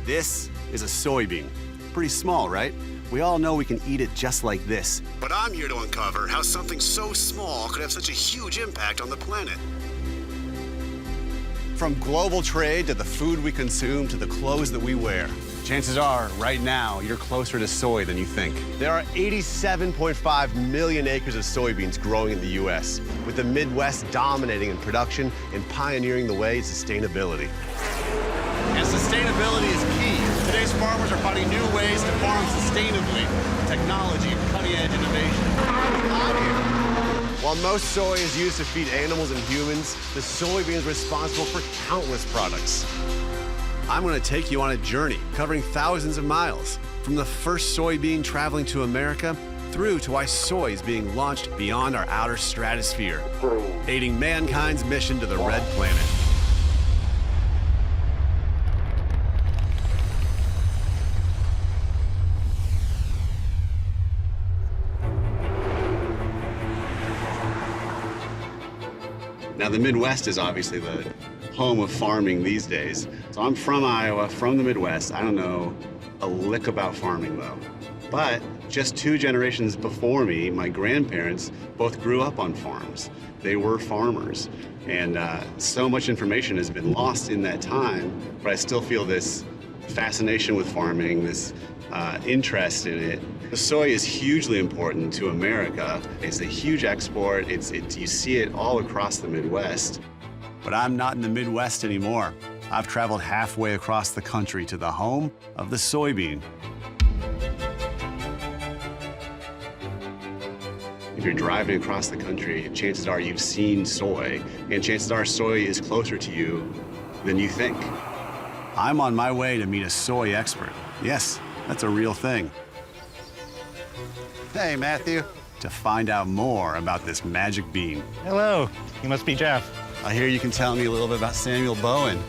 This is a soybean. Pretty small, right? We all know we can eat it just like this. But I'm here to uncover how something so small could have such a huge impact on the planet. From global trade to the food we consume to the clothes that we wear, chances are, right now, you're closer to soy than you think. There are 87.5 million acres of soybeans growing in the U.S., with the Midwest dominating in production and pioneering the way to sustainability. And sustainability is key. Today's farmers are finding new ways to farm sustainably. Technology, cutting-edge innovation. While most soy is used to feed animals and humans, the soybean is responsible for countless products. I'm going to take you on a journey covering thousands of miles, from the first soybean traveling to America through to why soy is being launched beyond our outer stratosphere, aiding mankind's mission to the red planet. Now, the Midwest is obviously the home of farming these days. So I'm from Iowa, from the Midwest. I don't know a lick about farming, though. But just 2 generations before me, my grandparents both grew up on farms. They were farmers. And so much information has been lost in that time, but I still feel this fascination with farming, this interest in it. The soy is hugely important to America. It's a huge export. You see it all across the Midwest. But I'm not in the Midwest anymore. I've traveled halfway across the country to the home of the soybean. If you're driving across the country, chances are you've seen soy, and chances are soy is closer to you than you think. I'm on my way to meet a soy expert. Yes, that's a real thing. Hey, Matthew. To find out more about this magic bean. Hello, you must be Jeff. I hear you can tell me a little bit about Samuel Bowen.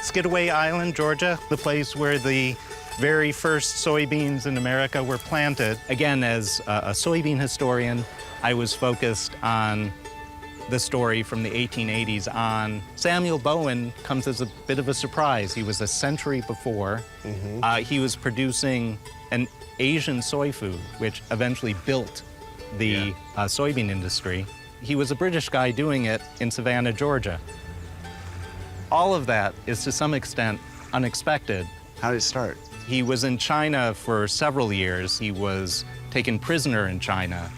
Skidaway Island, Georgia, the place where the very first soybeans in America were planted. Again, as a soybean historian, I was focused on the story from the 1880s on. Samuel Bowen comes as a bit of a surprise. He was a century before. He was producing an Asian soy food, which eventually built the soybean industry. He was a British guy doing it in Savannah, Georgia. All of that is to some extent unexpected. How did it start? He was in China for several years. He was taken prisoner in China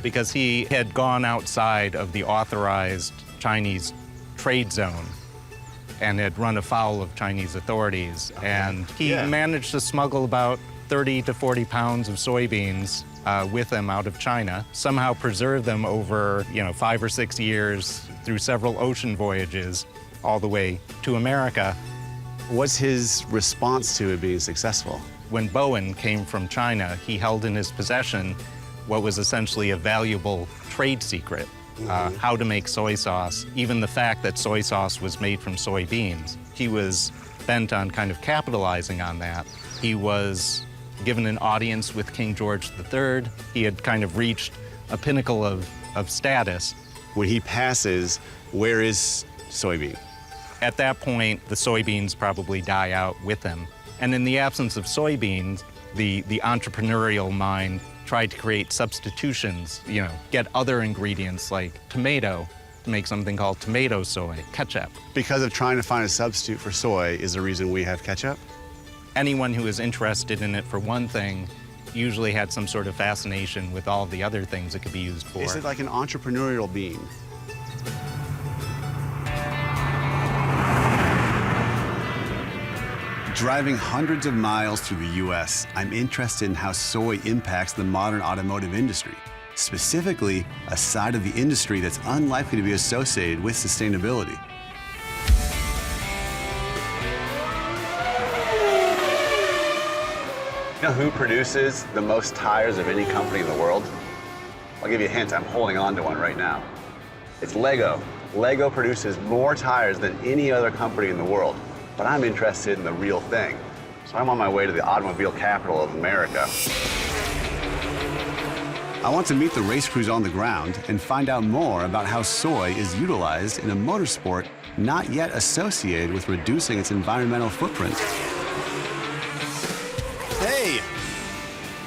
because he had gone outside of the authorized Chinese trade zone and had run afoul of Chinese authorities. And he managed to smuggle about 30 to 40 pounds of soybeans with him out of China, somehow preserve them over 5 or 6 years through several ocean voyages all the way to America. What's his response to it being successful? When Bowen came from China, he held in his possession what was essentially a valuable trade secret, how to make soy sauce, even the fact that soy sauce was made from soybeans. He was bent on kind of capitalizing on that. He was given an audience with King George III. He had kind of reached a pinnacle of status. When he passes, where is soybean? At that point, the soybeans probably die out with him. And in the absence of soybeans, the entrepreneurial mind tried to create substitutions, get other ingredients like tomato to make something called tomato soy, ketchup. Because of trying to find a substitute for soy is the reason we have ketchup? Anyone who is interested in it for one thing usually had some sort of fascination with all the other things it could be used for. Is it like an entrepreneurial bean? Driving hundreds of miles through the U.S., I'm interested in how soy impacts the modern automotive industry, specifically a side of the industry that's unlikely to be associated with sustainability. You know who produces the most tires of any company in the world? I'll give you a hint, I'm holding on to one right now. It's Lego. Lego produces more tires than any other company in the world, but I'm interested in the real thing. So I'm on my way to the automobile capital of America. I want to meet the race crews on the ground and find out more about how soy is utilized in a motorsport not yet associated with reducing its environmental footprint. Hey,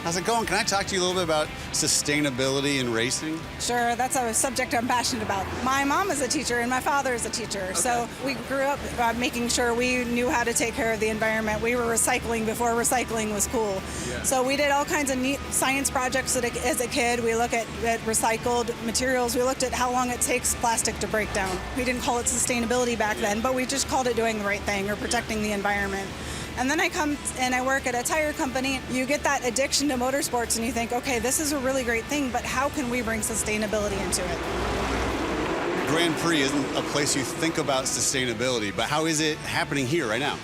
how's it going? Can I talk to you a little bit about sustainability in racing? Sure, that's a subject I'm passionate about. My mom is a teacher and my father is a teacher, so we grew up making sure we knew how to take care of the environment. We were recycling before recycling was cool. Yeah. So we did all kinds of neat science projects as a kid. We look at recycled materials. We looked at how long it takes plastic to break down. We didn't call it sustainability back then, but we just called it doing the right thing or protecting the environment. And then I come and I work at a tire company. You get that addiction to motorsports and you think, okay, this is a really great thing, but how can we bring sustainability into it? Grand Prix isn't a place you think about sustainability, but how is it happening here right now?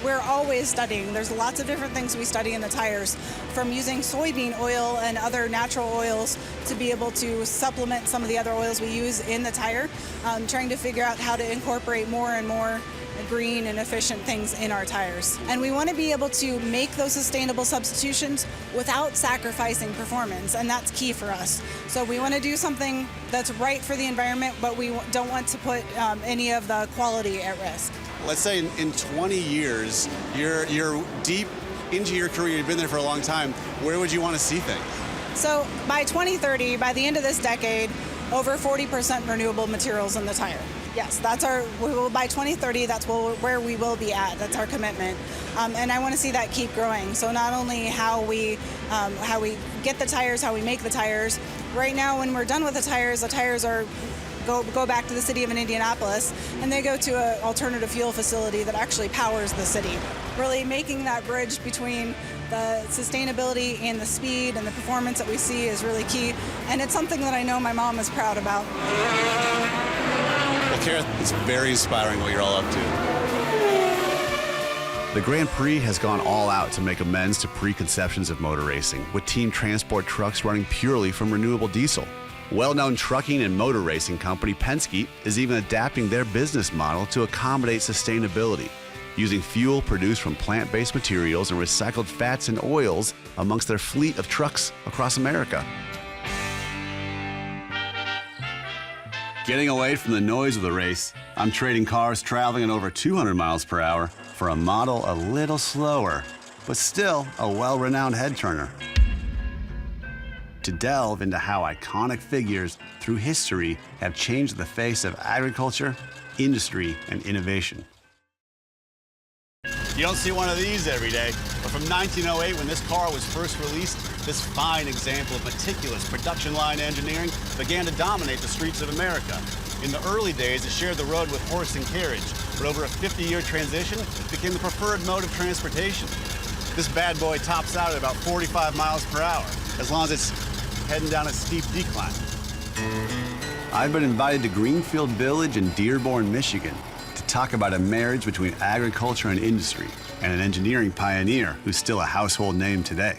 We're always studying. There's lots of different things we study in the tires, from using soybean oil and other natural oils to be able to supplement some of the other oils we use in the tire, trying to figure out how to incorporate more and more green and efficient things in our tires. And we want to be able to make those sustainable substitutions without sacrificing performance, and that's key for us. So we want to do something that's right for the environment, but we don't want to put any of the quality at risk. Let's say in 20 years, you're deep into your career, you've been there for a long time, where would you want to see things? So by 2030, by the end of this decade, over 40% renewable materials in the tire. Yes, by 2030, that's where we will be at. That's our commitment. And I want to see that keep growing. So not only how we get the tires, how we make the tires. Right now, when we're done with the tires go back to the city of Indianapolis, and they go to an alternative fuel facility that actually powers the city. Really making that bridge between the sustainability and the speed and the performance that we see is really key. And it's something that I know my mom is proud about. Well, Kara, it's very inspiring what you're all up to. The Grand Prix has gone all out to make amends to preconceptions of motor racing, with team transport trucks running purely from renewable diesel. Well-known trucking and motor racing company Penske is even adapting their business model to accommodate sustainability, using fuel produced from plant-based materials and recycled fats and oils amongst their fleet of trucks across America. Getting away from the noise of the race, I'm trading cars traveling at over 200 miles per hour for a model a little slower, but still a well-renowned head-turner. To delve into how iconic figures through history have changed the face of agriculture, industry, and innovation. You don't see one of these every day, but from 1908, when this car was first released, this fine example of meticulous production line engineering began to dominate the streets of America. In the early days, it shared the road with horse and carriage, but over a 50-year transition, it became the preferred mode of transportation. This bad boy tops out at about 45 miles per hour, as long as it's heading down a steep decline. I've been invited to Greenfield Village in Dearborn, Michigan, to talk about a marriage between agriculture and industry, and an engineering pioneer who's still a household name today.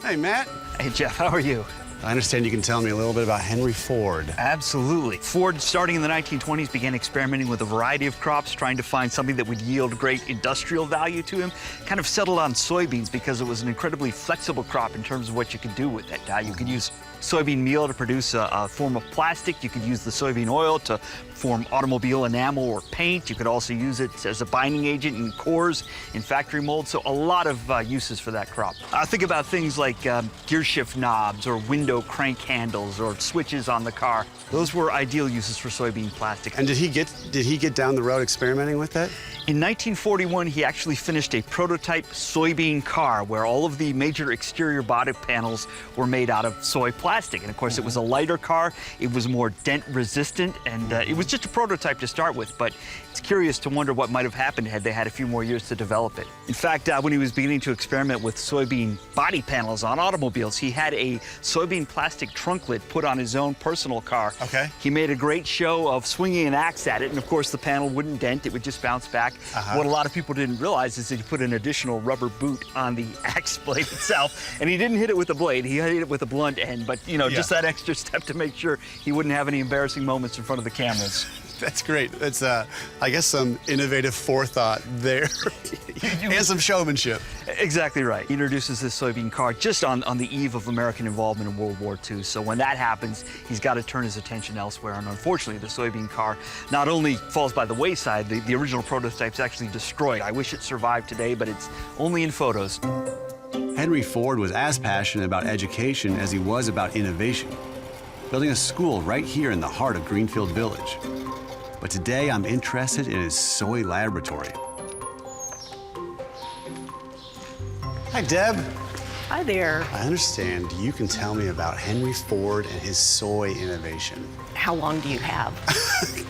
Hey, Matt. Hey, Jeff, how are you? I understand you can tell me a little bit about Henry Ford. Absolutely. Ford, starting in the 1920s, began experimenting with a variety of crops, trying to find something that would yield great industrial value to him. Kind of settled on soybeans because it was an incredibly flexible crop in terms of what you could do with it. You could use soybean meal to produce a form of plastic. You could use the soybean oil to form automobile enamel or paint. You could also use it as a binding agent in cores, in factory molds. So a lot of uses for that crop. Think about things like gear shift knobs or window crank handles or switches on the car. Those were ideal uses for soybean plastic. And did he get down the road experimenting with that? In 1941, he actually finished a prototype soybean car where all of the major exterior body panels were made out of soy plastic. And of course, it was a lighter car, it was more dent resistant, and it was just a prototype to start with, but it's curious to wonder what might have happened had they had a few more years to develop it. In fact, when he was beginning to experiment with soybean body panels on automobiles, he had a soybean plastic trunk lid put on his own personal car. Okay. He made a great show of swinging an axe at it, and of course the panel wouldn't dent, it would just bounce back. What a lot of people didn't realize is that he put an additional rubber boot on the axe blade itself, and he didn't hit it with a blade, he hit it with a blunt end, but you know, just that extra step to make sure he wouldn't have any embarrassing moments in front of the cameras. That's great. That's, I guess, some innovative forethought there and some showmanship. Exactly right. He introduces this soybean car just on the eve of American involvement in World War II. So when that happens, he's got to turn his attention elsewhere. And unfortunately, the soybean car not only falls by the wayside, the original prototype's actually destroyed. I wish it survived today, but it's only in photos. Henry Ford was as passionate about education as he was about innovation, building a school right here in the heart of Greenfield Village. But today, I'm interested in his soy laboratory. Hi, Deb. Hi there. I understand you can tell me about Henry Ford and his soy innovation. How long do you have?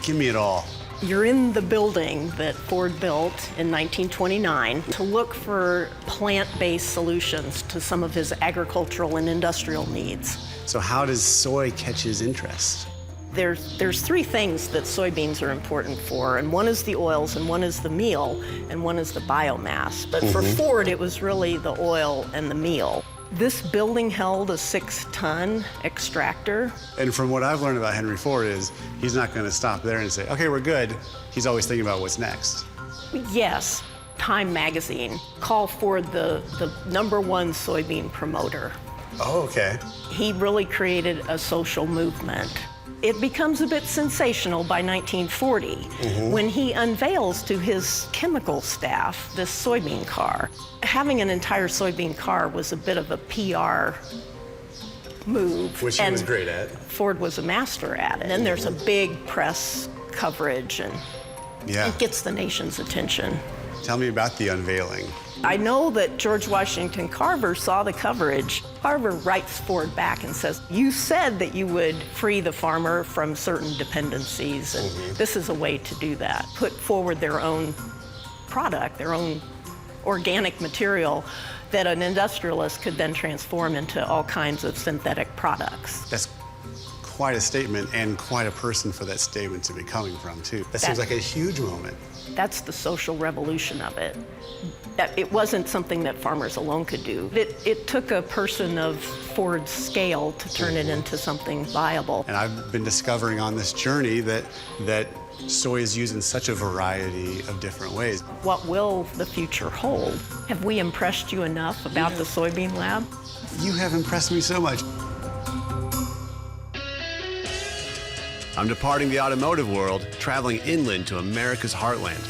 Give me it all. You're in the building that Ford built in 1929 to look for plant-based solutions to some of his agricultural and industrial needs. So how does soy catch his interest? There's three things that soybeans are important for, and one is the oils, and one is the meal, and one is the biomass. But for Ford, it was really the oil and the meal. This building held a 6-ton extractor. And from what I've learned about Henry Ford is he's not going to stop there and say, okay, we're good. He's always thinking about what's next. Yes, Time magazine called Ford the #1 soybean promoter. Oh, okay. He really created a social movement. It becomes a bit sensational by 1940 when he unveils to his chemical staff this soybean car. Having an entire soybean car was a bit of a PR move. Which he was great at. Ford was a master at it. And then there's a big press coverage, and it gets the nation's attention. Tell me about the unveiling. I know that George Washington Carver saw the coverage. Carver writes Ford back and says, you said that you would free the farmer from certain dependencies, and this is a way to do that. Put forward their own product, their own organic material that an industrialist could then transform into all kinds of synthetic products. That's quite a statement and quite a person for that statement to be coming from, too. That seems like a huge moment. That's the social revolution of it. It wasn't something that farmers alone could do. It took a person of Ford's scale to turn it into something viable. And I've been discovering on this journey that soy is used in such a variety of different ways. What will the future hold? Have we impressed you enough about the soybean lab? You have impressed me so much. I'm departing the automotive world, traveling inland to America's heartland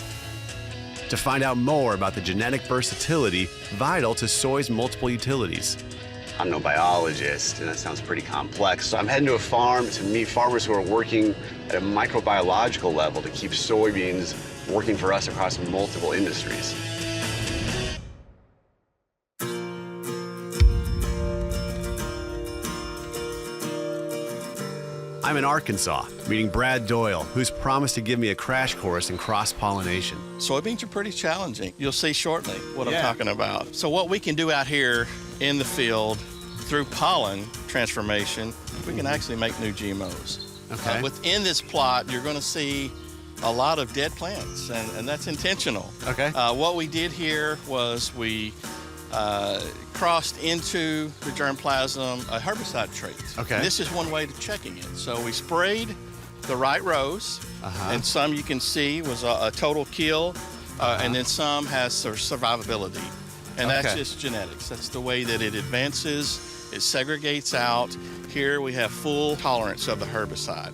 to find out more about the genetic versatility vital to soy's multiple utilities. I'm no biologist, and that sounds pretty complex, so I'm heading to a farm to meet farmers who are working at a microbiological level to keep soybeans working for us across multiple industries. I'm in Arkansas, meeting Brad Doyle, who's promised to give me a crash course in cross-pollination. Soybeans are pretty challenging. You'll see shortly what I'm talking about. So what we can do out here in the field through pollen transformation, we can actually make new GMOs. Okay. Within this plot, you're going to see a lot of dead plants, and that's intentional. Okay. What we did here was we crossed into the germplasm a herbicide trait. Okay. And this is one way of checking it. So we sprayed the right rows, and some you can see was a total kill, and then some has survivability. And that's just genetics. That's the way that it advances, it segregates out. Here we have full tolerance of the herbicide.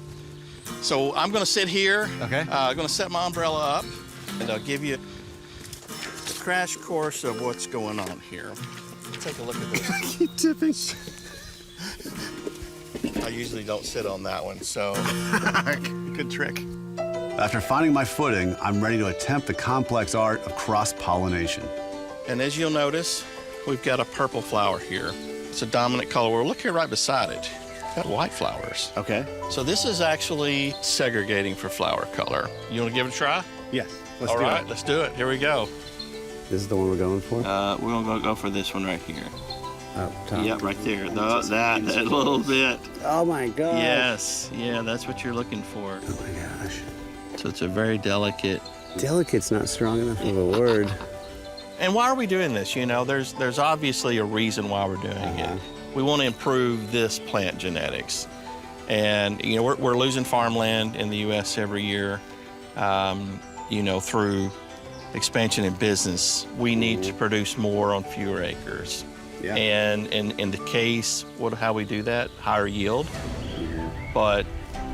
So I'm gonna sit here, I'm gonna set my umbrella up, and I'll give you a crash course of what's going on here. Take a look at this. Keep tipping. I usually don't sit on that one, so. Good trick. After finding my footing, I'm ready to attempt the complex art of cross-pollination. And as you'll notice, we've got a purple flower here. It's a dominant color. Well, look here right beside it. It's got white flowers. Okay. So this is actually segregating for flower color. You want to give it a try? Yes. Let's All do right, it. let's do it. Here we go. This is the one we're going for? We're gonna go for this one right here. Up top. Yep, right there. That little bit. Oh my God. Yes, yeah, that's what you're looking for. Oh my gosh. So it's a very delicate. Delicate's not strong enough of a word. And why are we doing this? You know, there's obviously a reason why we're doing it. We want to improve this plant genetics. And, you know, we're losing farmland in the U.S. every year, you know, through expansion in business. We need to produce more on fewer acres. Yeah. And in the case, how we do that? Higher yield. But,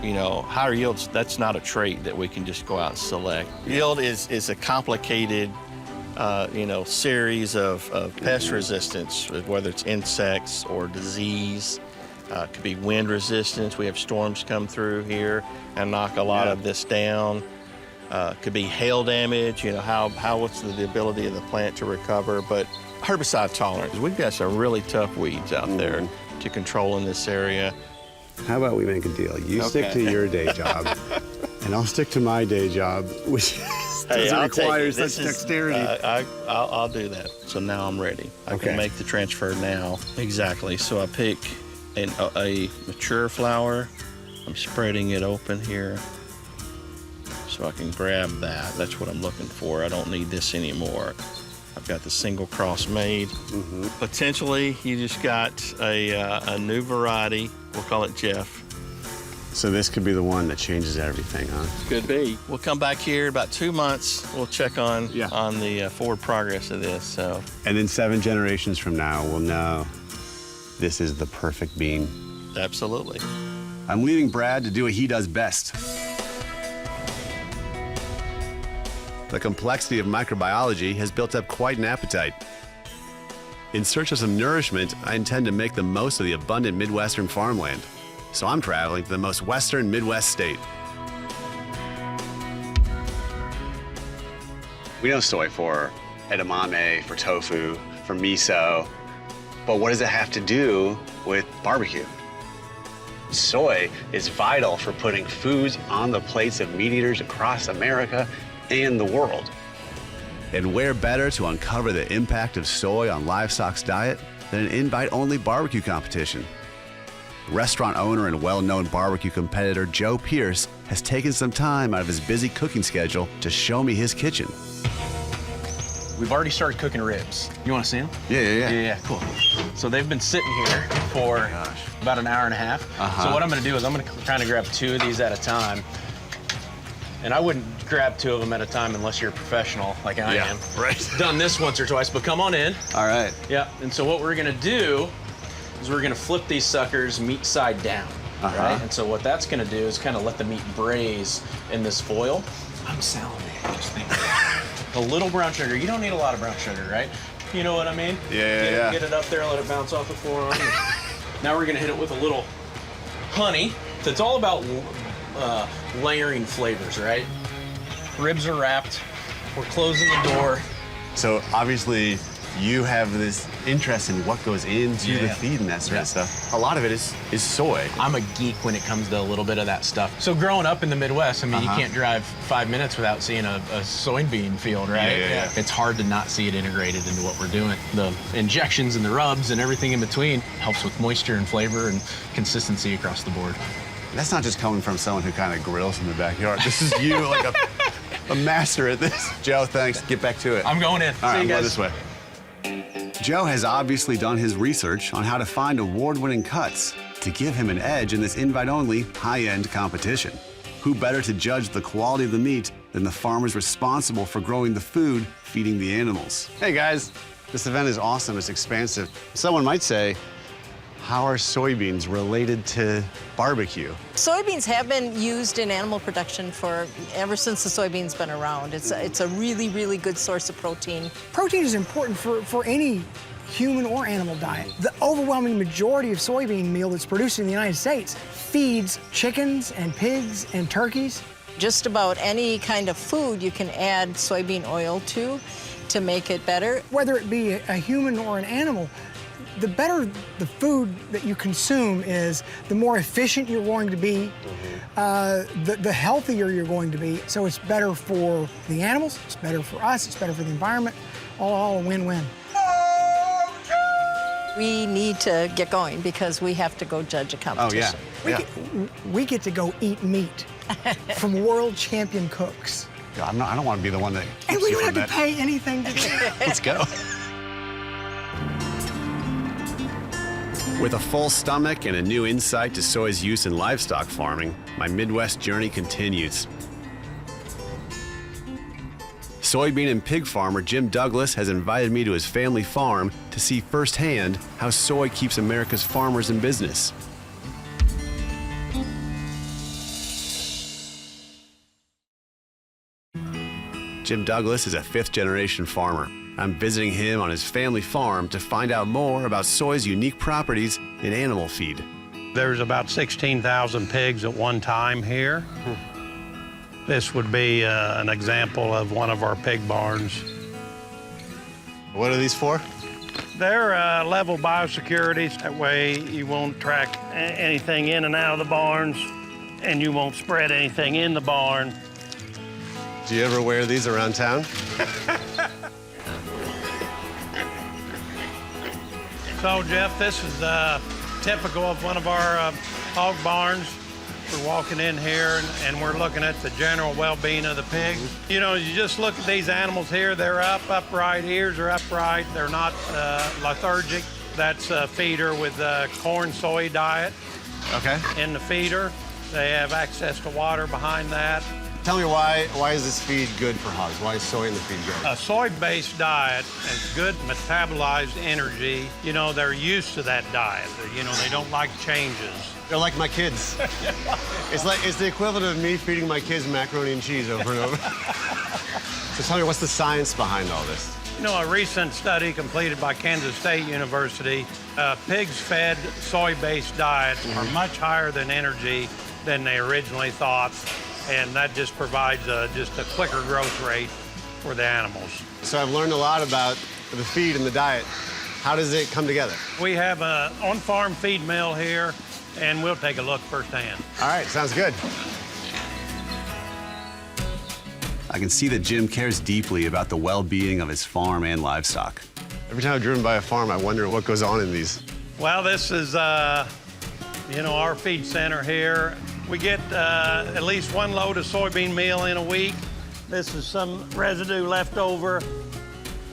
you know, higher yields, that's not a trait that we can just go out and select. Yield is a complicated, you know, series of pest resistance, whether it's insects or disease. Could be wind resistance. We have storms come through here and knock a lot of this down. Could be hail damage, you know, what's the ability of the plant to recover. But herbicide tolerance, we've got some really tough weeds out there to control in this area. How about we make a deal? You stick to your day job, and I'll stick to my day job, which doesn't require such dexterity. I'll do that. So now I'm ready. I can make the transfer now. Exactly. So I pick a mature flower. I'm spreading it open here so I can grab that. That's what I'm looking for. I don't need this anymore. I've got the single cross made. Potentially, you just got a new variety. We'll call it Jeff. So this could be the one that changes everything, huh? Could be. We'll come back here about 2 months. We'll check on the forward progress of this. So. And then 7 generations from now, we'll know this is the perfect bean. Absolutely. I'm leaving Brad to do what he does best. The complexity of microbiology has built up quite an appetite. In search of some nourishment, I intend to make the most of the abundant Midwestern farmland. So I'm traveling to the most western Midwest state. We know soy for edamame, for tofu, for miso, but what does it have to do with barbecue? Soy is vital for putting foods on the plates of meat eaters across America and the world. And where better to uncover the impact of soy on livestock's diet than an invite-only barbecue competition? Restaurant owner and well-known barbecue competitor Joe Pierce has taken some time out of his busy cooking schedule to show me his kitchen. We've already started cooking ribs. You want to see them? Yeah, cool. So they've been sitting here for about an hour and a half. So what I'm going to do is I'm going to kind of grab 2 of these at a time. And I wouldn't grab 2 of them at a time unless you're a professional like I am. Right. Done this once or twice, but come on in. All right. Yeah, and so what we're gonna do is we're gonna flip these suckers meat side down, right? And so what that's gonna do is kind of let the meat braise in this foil. I'm salivating just thinking. A little brown sugar. You don't need a lot of brown sugar, right? You know what I mean? Yeah. Get it up there, let it bounce off the forearm. Now we're gonna hit it with a little honey. It's all about layering flavors, right? Ribs are wrapped. We're closing the door. So obviously you have this interest in what goes into the feed and that sort of stuff. A lot of it is soy. I'm a geek when it comes to a little bit of that stuff. So growing up in the Midwest, I mean, you can't drive 5 minutes without seeing a soybean field, right? Yeah. It's hard to not see it integrated into what we're doing. The injections and the rubs and everything in between helps with moisture and flavor and consistency across the board. That's not just coming from someone who kind of grills in the backyard. This is you, like a master at this. Joe, thanks. Get back to it. I'm going in. All right, See you I'm going guys. this way. Joe has obviously done his research on how to find award-winning cuts to give him an edge in this invite-only, high-end competition. Who better to judge the quality of the meat than the farmers responsible for growing the food, feeding the animals? Hey guys, this event is awesome. It's expansive. Someone might say, how are soybeans related to barbecue? Soybeans have been used in animal production ever since the soybean's been around. It's a really, really good source of protein. Protein is important for any human or animal diet. The overwhelming majority of soybean meal that's produced in the United States feeds chickens and pigs and turkeys. Just about any kind of food you can add soybean oil to make it better. Whether it be a human or an animal, the better the food that you consume is, the more efficient you're going to be, the healthier you're going to be. So it's better for the animals, it's better for us, it's better for the environment, all a win-win. We need to get going because we have to go judge a competition. We get to go eat meat from world champion cooks. I don't want to be the one that And we don't have to pay anything to do it. Let's go. With a full stomach and a new insight to soy's use in livestock farming, my Midwest journey continues. Soybean and pig farmer Jim Douglas has invited me to his family farm to see firsthand how soy keeps America's farmers in business. Jim Douglas is a fifth-generation farmer. I'm visiting him on his family farm to find out more about soy's unique properties in animal feed. There's about 16,000 pigs at one time here. This would be an example of one of our pig barns. What are these for? They're level biosecurities. That way you won't track anything in and out of the barns, and you won't spread anything in the barn. Do you ever wear these around town? So, Jeff, this is typical of one of our hog barns. We're walking in here and we're looking at the general well-being of the pigs. You know, you just look at these animals here, they're upright, ears are upright, they're not lethargic. That's a feeder with corn soy diet. Okay. In the feeder. They have access to water behind that. Tell me why is this feed good for hogs? Why is soy in the feed good? A soy-based diet has good metabolized energy. You know, they're used to that diet. You know, they don't like changes. They're like my kids. It's the equivalent of me feeding my kids macaroni and cheese over and over. So tell me, what's the science behind all this? You know, a recent study completed by Kansas State University, pigs fed soy-based diets are much higher than energy than they originally thought. And that just provides just a quicker growth rate for the animals. So I've learned a lot about the feed and the diet. How does it come together? We have an on-farm feed mill here, and we'll take a look firsthand. All right, sounds good. I can see that Jim cares deeply about the well-being of his farm and livestock. Every time I've driven by a farm, I wonder what goes on in these. Well, this is, you know, our feed center here. We get at least one load of soybean meal in a week. This is some residue left over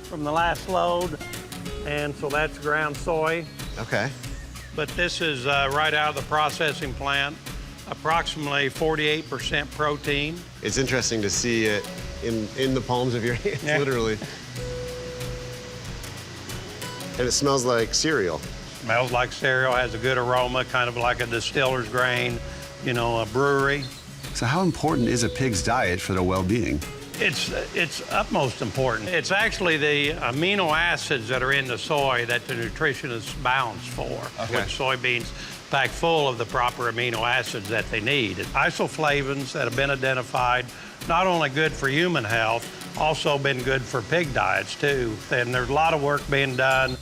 from the last load, and so that's ground soy. Okay. But this is right out of the processing plant, approximately 48% protein. It's interesting to see it in the palms of your hands, literally. And it smells like cereal. Smells like cereal, has a good aroma, kind of like a distiller's grain. You know, a brewery. So how important is a pig's diet for their well-being? It's utmost important. It's actually the amino acids that are in the soy that the nutritionists balance for, which soybeans pack full of the proper amino acids that they need. Isoflavones that have been identified, not only good for human health, also been good for pig diets too. And there's a lot of work being done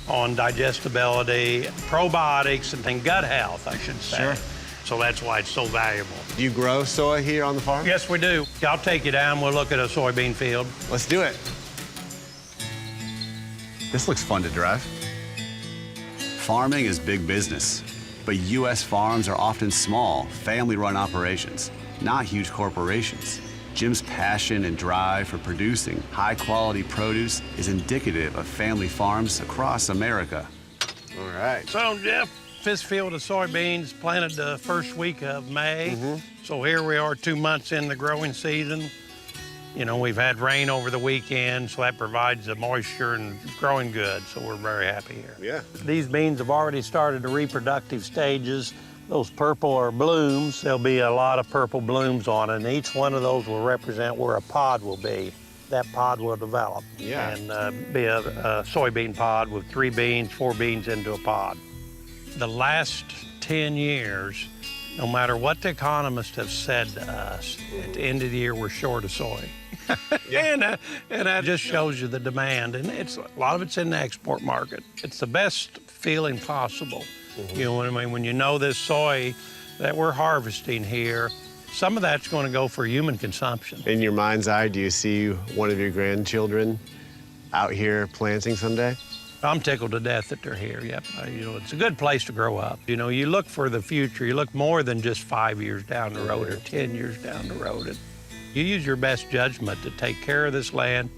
on digestibility, probiotics, and gut health, I should say. Sure. So that's why it's so valuable. Do you grow soy here on the farm? Yes, we do. I'll take you down. We'll look at a soybean field. Let's do it. This looks fun to drive. Farming is big business, but U.S. farms are often small, family-run operations, not huge corporations. Jim's passion and drive for producing high-quality produce is indicative of family farms across America. All right. So, Jeff, this field of soybeans planted the first week of May. So here we are 2 months in the growing season. You know, we've had rain over the weekend, so that provides the moisture and growing good, so we're very happy here. Yeah. These beans have already started the reproductive stages. Those purple are blooms. There'll be a lot of purple blooms on it, and each one of those will represent where a pod will be. That pod will develop and be a soybean pod with 3 beans, 4 beans into a pod. The last 10 years, no matter what the economists have said to us, at the end of the year, we're short of soy. And that just shows you the demand. And a lot of it's in the export market. It's the best feeling possible. You know what I mean? When you know this soy that we're harvesting here, some of that's going to go for human consumption. In your mind's eye, do you see one of your grandchildren out here planting someday? I'm tickled to death that they're here, yep. You know, it's a good place to grow up. You know, you look for the future. You look more than just 5 years down the road or 10 years down the road. You use your best judgment to take care of this land,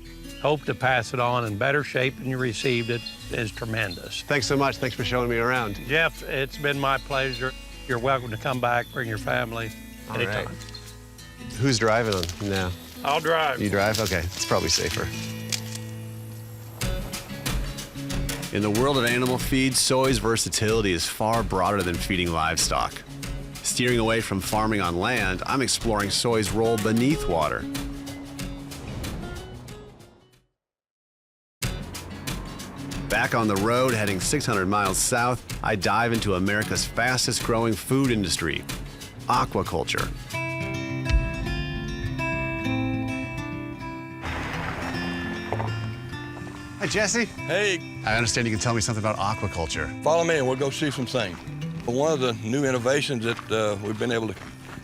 Hope to pass it on in better shape than you received it is tremendous. Thanks so much. Thanks for showing me around. Jeff, it's been my pleasure. You're welcome to come back, bring your family anytime. Right. Who's driving now? I'll drive. You drive? Okay, it's probably safer. In the world of animal feed, soy's versatility is far broader than feeding livestock. Steering away from farming on land, I'm exploring soy's role beneath water. Back on the road, heading 600 miles south, I dive into America's fastest growing food industry, aquaculture. Hi, Jesse. Hey. I understand you can tell me something about aquaculture. Follow me and we'll go see some things. One of the new innovations that we've been able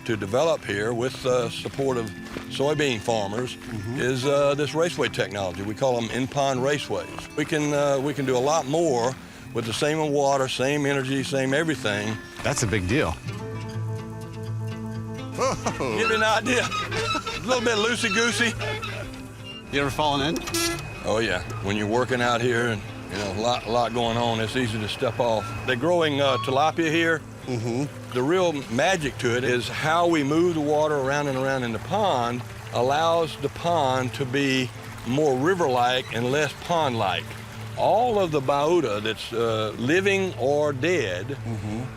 to develop here with support of soybean farmers is this raceway technology. We call them in-pond raceways. We can do a lot more with the same water, same energy, same everything. That's a big deal. Whoa. Give you an idea. A little bit loosey-goosey. You ever fallen in? Oh yeah, when you're working out here and a lot going on, it's easy to step off. They're growing tilapia here. The real magic to it is how we move the water around and around in the pond allows the pond to be more river-like and less pond-like. All of the biota that's living or dead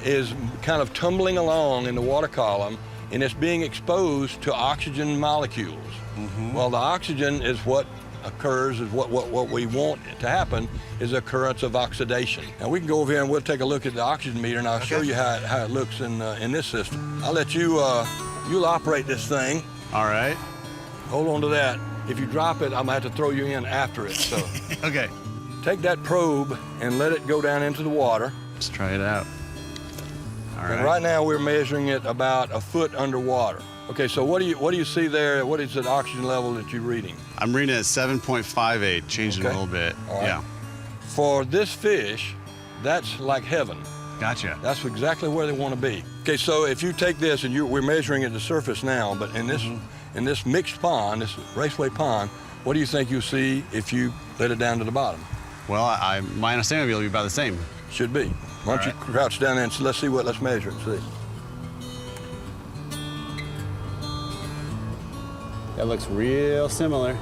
is kind of tumbling along in the water column, and it's being exposed to oxygen molecules. Well, the oxygen is what occurs, is what we want to happen, is occurrence of oxidation. Now we can go over here and we'll take a look at the oxygen meter, and I'll show you how it looks in this system. I'll let you, you'll operate this thing. All right. Hold on to that. If you drop it, I'm gonna have to throw you in after it, so. Okay. Take that probe and let it go down into the water. Let's try it out. All right. And right now we're measuring it about a foot underwater. Okay, so what do you see there? What is the oxygen level that you're reading? I'm reading at 7.58, changing a little bit. All right. Yeah. For this fish, that's like heaven. Gotcha. That's exactly where they want to be. Okay, so if you take this and we're measuring at the surface now, but in this mixed pond, this raceway pond, what do you think you'll see if you let it down to the bottom? Well, my understanding will be about the same. Should be. Why don't you crouch down there and let's measure it, see. That looks real similar.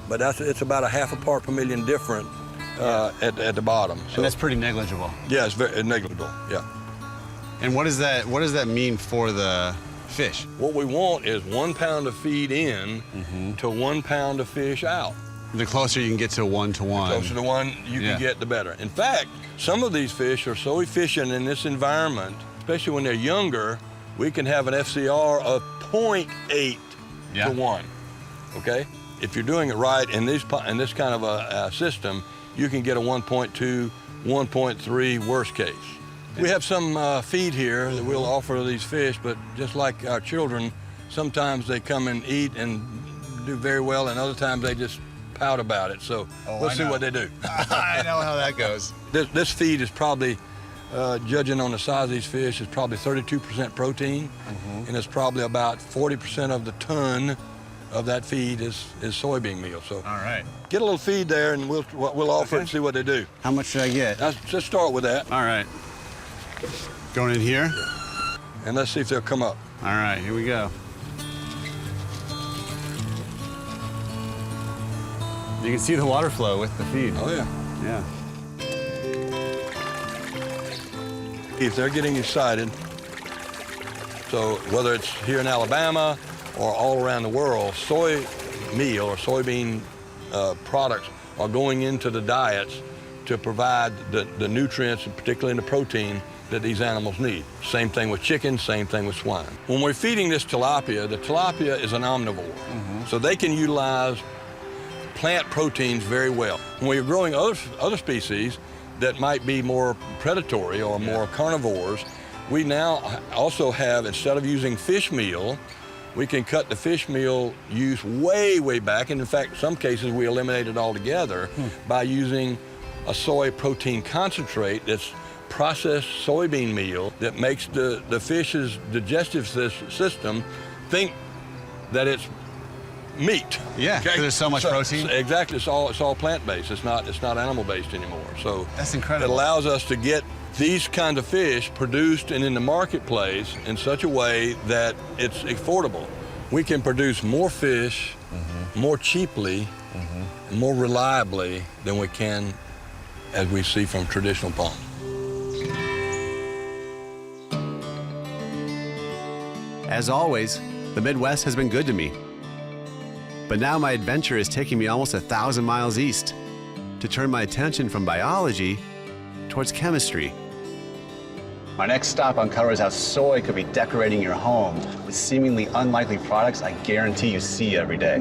But it's about a half a part per million different at the bottom. So, and that's pretty negligible. Yeah, it's very negligible, yeah. And what does that mean for the fish? What we want is 1 pound of feed in to 1 pound of fish out. The closer you can get to 1 to 1. The closer to 1 you can get, the better. In fact, some of these fish are so efficient in this environment, especially when they're younger, we can have an FCR of 0.8 to 1. Okay? If you're doing it right in this kind of a system, you can get a 1.2, 1.3 worst case. We have some feed here that we'll offer these fish, but just like our children, sometimes they come and eat and do very well, and other times they just pout about it. So we'll see what they do. I know how that goes. This feed is probably, judging on the size of these fish, is probably 32% protein, and it's probably about 40% of the ton of that feed is soybean meal. So all right, get a little feed there, and we'll offer it and see what they do. How much should I get? Let's start with that. All right. Going in here? And let's see if they'll come up. All right, here we go. You can see the water flow with the feed. Oh yeah. Yeah. If they're getting excited, so whether it's here in Alabama or all around the world, soy meal or soybean products are going into the diets to provide the nutrients, and particularly the protein, that these animals need. Same thing with chicken, same thing with swine. When we're feeding this tilapia, the tilapia is an omnivore, so they can utilize plant proteins very well. When you're growing other species that might be more predatory or more carnivores, we now also have, instead of using fish meal, we can cut the fish meal use way, way back, and in fact, in some cases we eliminate it altogether by using a soy protein concentrate that's processed soybean meal that makes the fish's digestive system think that it's meat. Yeah, 'cause there's so much protein. Exactly, it's all plant-based. It's not animal-based anymore. So that's incredible. It allows us to get these kinds of fish produced and in the marketplace in such a way that it's affordable. We can produce more fish more cheaply, more reliably than we can as we see from traditional ponds. As always, the Midwest has been good to me. But now my adventure is taking me almost 1,000 miles east to turn my attention from biology towards chemistry. My next stop uncovers how soy could be decorating your home with seemingly unlikely products I guarantee you see every day.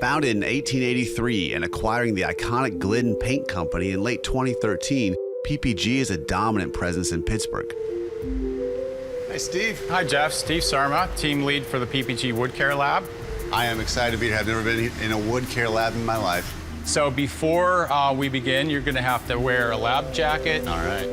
Founded in 1883 and acquiring the iconic Glidden Paint Company in late 2013, PPG is a dominant presence in Pittsburgh. Hi, Steve. Hi, Jeff. Steve Sarma, team lead for the PPG Wood Care Lab. I am excited to be here. I've never been in a wood care lab in my life. So before we begin, you're going to have to wear a lab jacket. All right.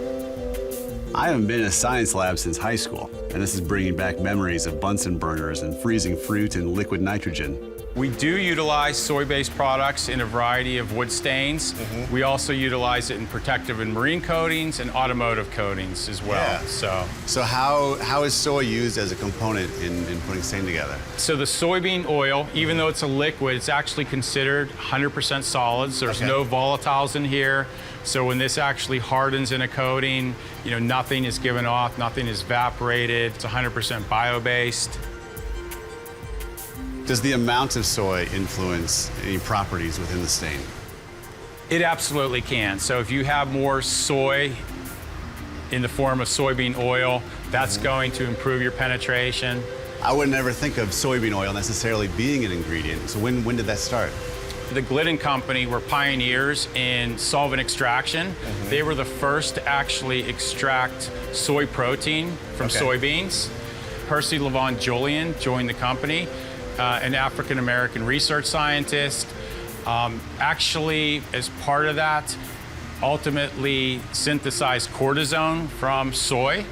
I haven't been in a science lab since high school, and this is bringing back memories of Bunsen burners and freezing fruit and liquid nitrogen. We do utilize soy-based products in a variety of wood stains. We also utilize it in protective and marine coatings and automotive coatings as well. Yeah. So how is soy used as a component in putting stain together? So the soybean oil, even though it's a liquid, it's actually considered 100% solids. There's no volatiles in here. So when this actually hardens in a coating, you know, nothing is given off, nothing is evaporated. It's 100% bio-based. Does the amount of soy influence any properties within the stain? It absolutely can. So if you have more soy in the form of soybean oil, that's going to improve your penetration. I would never think of soybean oil necessarily being an ingredient. So when did that start? The Glidden Company were pioneers in solvent extraction. They were the first to actually extract soy protein from soybeans. Percy Levon Julian joined the company. An African-American research scientist, actually, as part of that, ultimately synthesized cortisone from soy.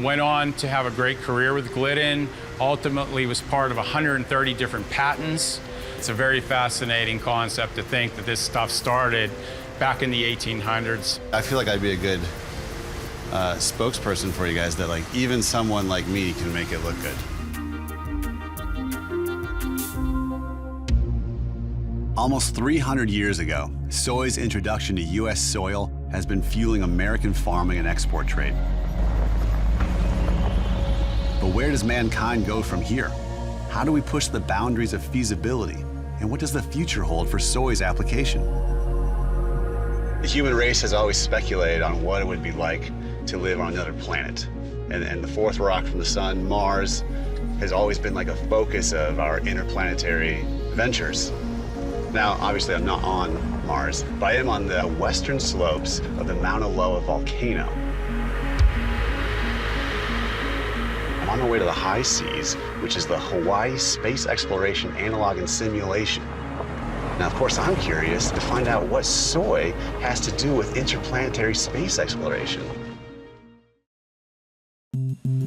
Went on to have a great career with Glidden, ultimately was part of 130 different patents. It's a very fascinating concept to think that this stuff started back in the 1800s. I feel like I'd be a good spokesperson for you guys, that like even someone like me can make it look good. Almost 300 years ago, soy's introduction to U.S. soil has been fueling American farming and export trade. But where does mankind go from here? How do we push the boundaries of feasibility? And what does the future hold for soy's application? The human race has always speculated on what it would be like to live on another planet. And the fourth rock from the sun, Mars, has always been like a focus of our interplanetary ventures. Now, obviously, I'm not on Mars, but I am on the western slopes of the Mauna Loa volcano. I'm on my way to the high seas, which is the Hawaii Space Exploration Analog and Simulation. Now, of course, I'm curious to find out what soy has to do with interplanetary space exploration.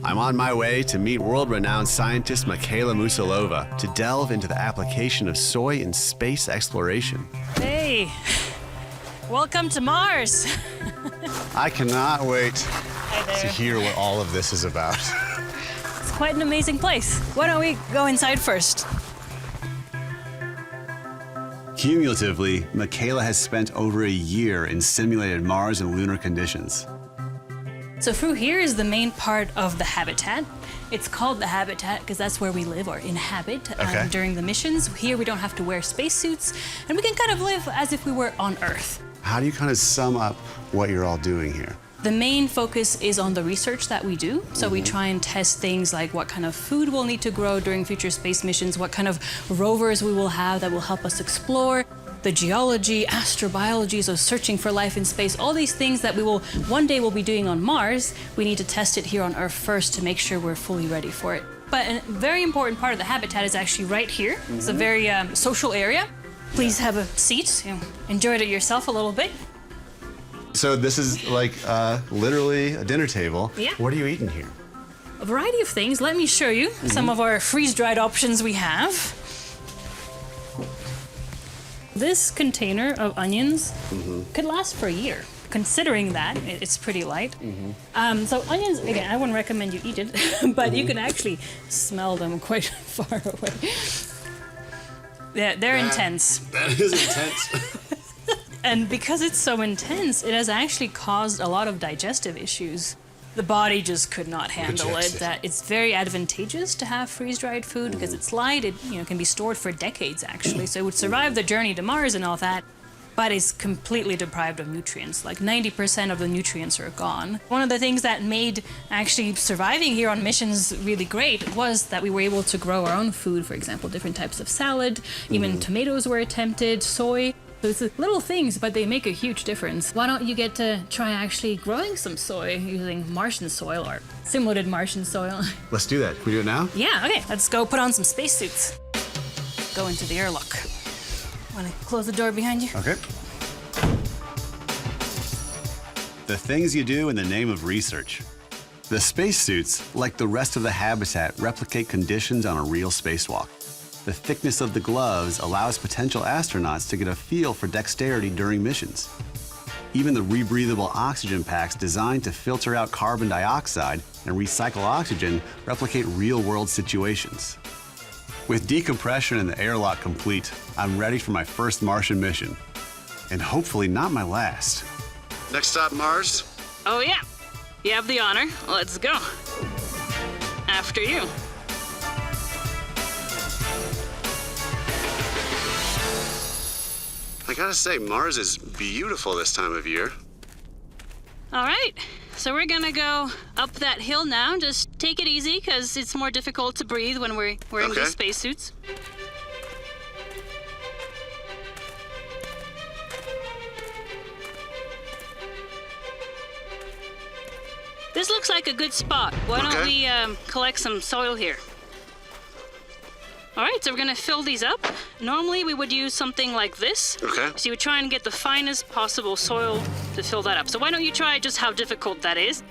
I'm on my way to meet world-renowned scientist Michaela Musilova to delve into the application of soy in space exploration. Hey, welcome to Mars. I cannot wait Hi to there. hear what all of this is about. It's quite an amazing place. Why don't we go inside first? Cumulatively, Michaela has spent over a year in simulated Mars and lunar conditions. So through here is the main part of the habitat. It's called the habitat because that's where we live or inhabit during the missions. Here we don't have to wear spacesuits, and we can kind of live as if we were on Earth. How do you kind of sum up what you're all doing here? The main focus is on the research that we do. So we try and test things like what kind of food we'll need to grow during future space missions, what kind of rovers we will have that will help us explore, the geology, astrobiology, so searching for life in space, all these things that we will one day we'll be doing on Mars, we need to test it here on Earth first to make sure we're fully ready for it. But a very important part of the habitat is actually right here. It's a very social area. Please have a seat, enjoy it yourself a little bit. So this is like literally a dinner table. Yeah. What are you eating here? a variety of things. Let me show you some of our freeze-dried options we have. This container of onions could last for a year. Considering that, it's pretty light. So onions, again, I wouldn't recommend you eat it, but you can actually smell them quite far away. Yeah, they're intense. That is intense. And because it's so intense, it has actually caused a lot of digestive issues. The body just could not handle it. That it's very advantageous to have freeze-dried food because it's light. It can be stored for decades actually, so it would survive the journey to Mars and all that. But it's completely deprived of nutrients. Like 90% of the nutrients are gone. One of the things that made actually surviving here on missions really great was that we were able to grow our own food. For example, different types of salad, even tomatoes were attempted, soy. So it's little things, but they make a huge difference. Why don't you get to try actually growing some soy using Martian soil or simulated Martian soil? Let's do that. Can we do it now? Yeah, okay, let's go put on some spacesuits. Go into the airlock. Want to close the door behind you? Okay. The things you do in the name of research. The spacesuits, like the rest of the habitat, replicate conditions on a real spacewalk. The thickness of the gloves allows potential astronauts to get a feel for dexterity during missions. Even the rebreathable oxygen packs designed to filter out carbon dioxide and recycle oxygen replicate real-world situations. With decompression and the airlock complete, I'm ready for my first Martian mission. And hopefully not my last. Next stop, Mars? Oh yeah, you have the honor. Let's go. After you. I gotta say, Mars is beautiful this time of year. All right, so we're gonna go up that hill now. Just take it easy, because it's more difficult to breathe when we're wearing these spacesuits. This looks like a good spot. Why don't we collect some soil here? All right, so we're gonna fill these up. Normally we would use something like this. Okay. So you would try and get the finest possible soil to fill that up. So why don't you try just how difficult that is?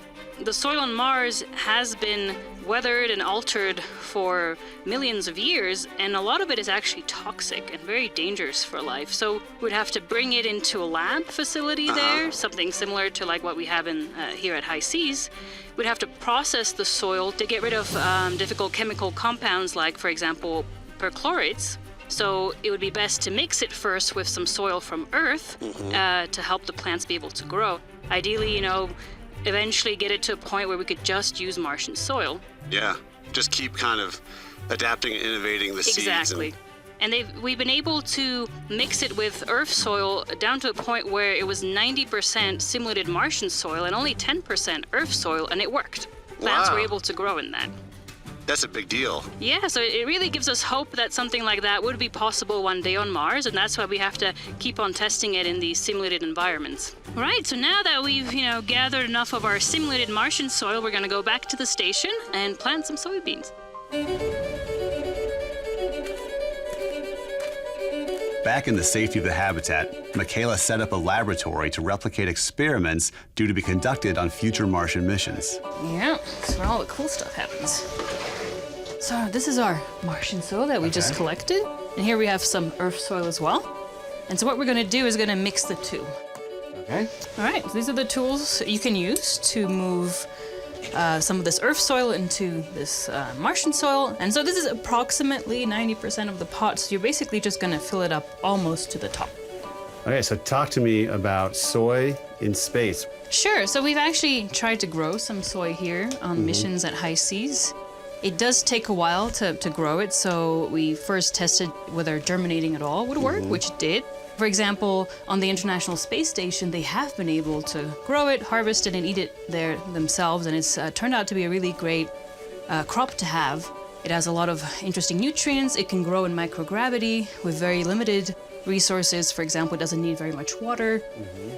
The soil on Mars has been weathered and altered for millions of years, and a lot of it is actually toxic and very dangerous for life. So we'd have to bring it into a lab facility there, something similar to like what we have in here at High Seas. We'd have to process the soil to get rid of difficult chemical compounds like, for example, perchlorates. So it would be best to mix it first with some soil from Earth to help the plants be able to grow. Ideally, eventually get it to a point where we could just use Martian soil. Yeah, just keep kind of adapting and innovating the seeds. Exactly. And we've been able to mix it with Earth soil down to a point where it was 90% simulated Martian soil and only 10% Earth soil, and it worked. Plants were able to grow in that. That's a big deal. Yeah, so it really gives us hope that something like that would be possible one day on Mars, and that's why we have to keep on testing it in these simulated environments. All right, so now that we've, gathered enough of our simulated Martian soil, we're gonna go back to the station and plant some soybeans. Back in the safety of the habitat, Michaela set up a laboratory to replicate experiments due to be conducted on future Martian missions. Yeah, that's where all the cool stuff happens. So this is our Martian soil that we just collected. And here we have some Earth soil as well. And so what we're gonna do is gonna mix the two. Okay. All right, so these are the tools you can use to move some of this Earth soil into this Martian soil. And so this is approximately 90% of the pot. So you're basically just gonna fill it up almost to the top. Okay, so talk to me about soy in space. Sure, so we've actually tried to grow some soy here on missions at High Seas. It does take a while to grow it, so we first tested whether germinating at all would work, which it did. For example, on the International Space Station, they have been able to grow it, harvest it, and eat it there themselves, and it's turned out to be a really great crop to have. It has a lot of interesting nutrients. It can grow in microgravity with very limited resources. For example, it doesn't need very much water,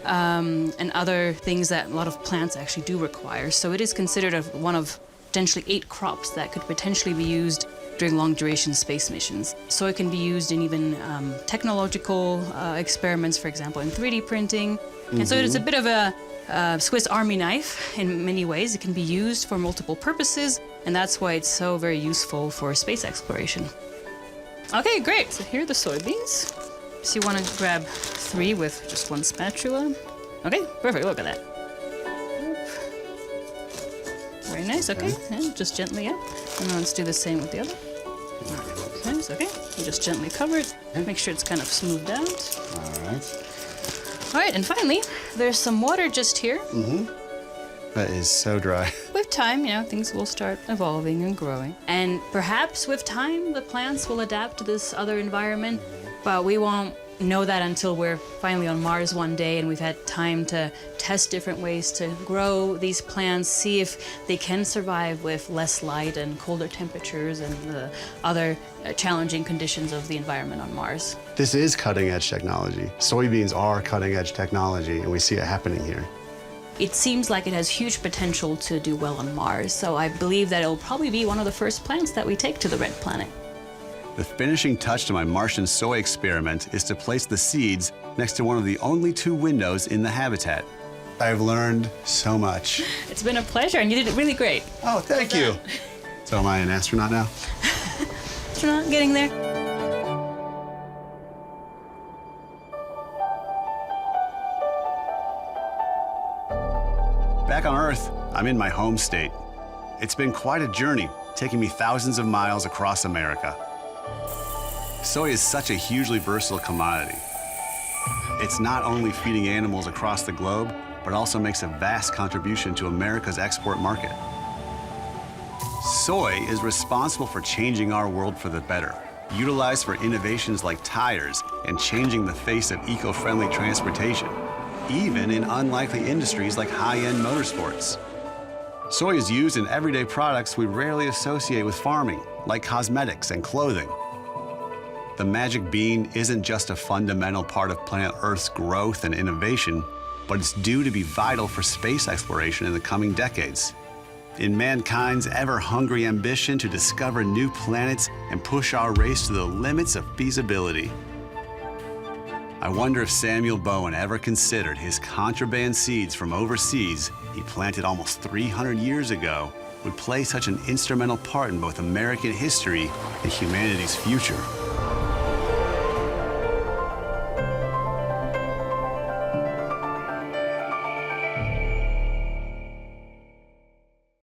and other things that a lot of plants actually do require. So it is considered one of potentially 8 crops that could potentially be used during long-duration space missions. So it can be used in even technological experiments, for example, in 3D printing. And so it's a bit of a Swiss Army knife in many ways. It can be used for multiple purposes, And that's why it's so very useful for space exploration. Okay, great. So here are the soybeans. So you want to grab 3 with just 1 spatula. Okay, perfect. Look at that. Very nice. Okay, and just gently up. And then let's do the same with the other. Nice. Okay, you just gently cover it. Make sure it's kind of smoothed out. All right. All right, and finally, there's some water just here. That is so dry. With time, you know, things will start evolving and growing. And perhaps with time, the plants will adapt to this other environment, but we won't know that until we're finally on Mars one day and we've had time to test different ways to grow these plants, see if they can survive with less light and colder temperatures and the other challenging conditions of the environment on Mars. This is cutting-edge technology. Soybeans are cutting-edge technology, and we see it happening here. It seems like it has huge potential to do well on Mars, so I believe that it'll probably be one of the first plants that we take to the red planet. The finishing touch to my Martian soy experiment is to place the seeds next to one of the only 2 windows in the habitat. I've learned so much. It's been a pleasure, and you did it really great. Oh, thank you. So am I an astronaut now? Astronaut, getting there. Back on Earth, I'm in my home state. It's been quite a journey, taking me thousands of miles across America. Soy is such a hugely versatile commodity. It's not only feeding animals across the globe, but also makes a vast contribution to America's export market. Soy is responsible for changing our world for the better, utilized for innovations like tires and changing the face of eco-friendly transportation, even in unlikely industries like high-end motorsports. Soy is used in everyday products we rarely associate with farming, like cosmetics and clothing. The magic bean isn't just a fundamental part of planet Earth's growth and innovation, but it's due to be vital for space exploration in the coming decades. In mankind's ever-hungry ambition to discover new planets and push our race to the limits of feasibility. I wonder if Samuel Bowen ever considered his contraband seeds from overseas he planted almost 300 years ago would play such an instrumental part in both American history and humanity's future.